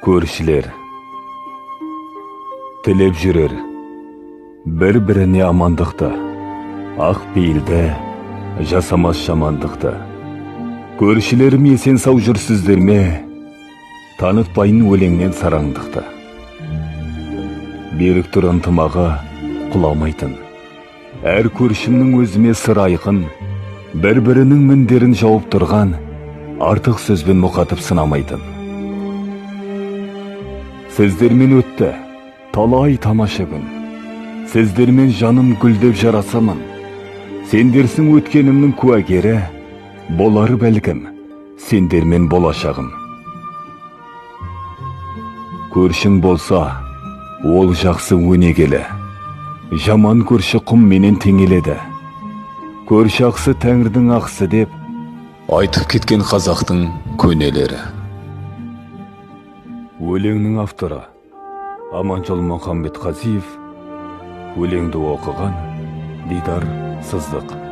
Көршілер тілеп жүрер бір-біріне амандықты, ақ пейілді, жасамас жамандықты. Көршілерім есен сау жүрсіздер ме, танытпайын өлеңнен сараңдықты. Берік тұр ынтымағы құламайтын, әр көршімнің өзіме сыр айқын, бір-бірінің міндерін жауып тұрған, артық сөзбен мұқатып сынамайтын. Сіздермен өтті талай тамаша күн, сіздермен жаным гүлдеп жарасамын. Сендерсің өткенімнің куәгері, болар бәлкім сендермен болашағым. Көршің болса, ол жақсы өнегелі, жаман көрші құм менен теңеледі. Көрші ақсы тәңірдің ақсы деп айтып кеткен қазақтың көнелері. Өлеңнің авторы Аманжол Мұхамбетқазиев, өлеңді оқыған Дидар Сыздық.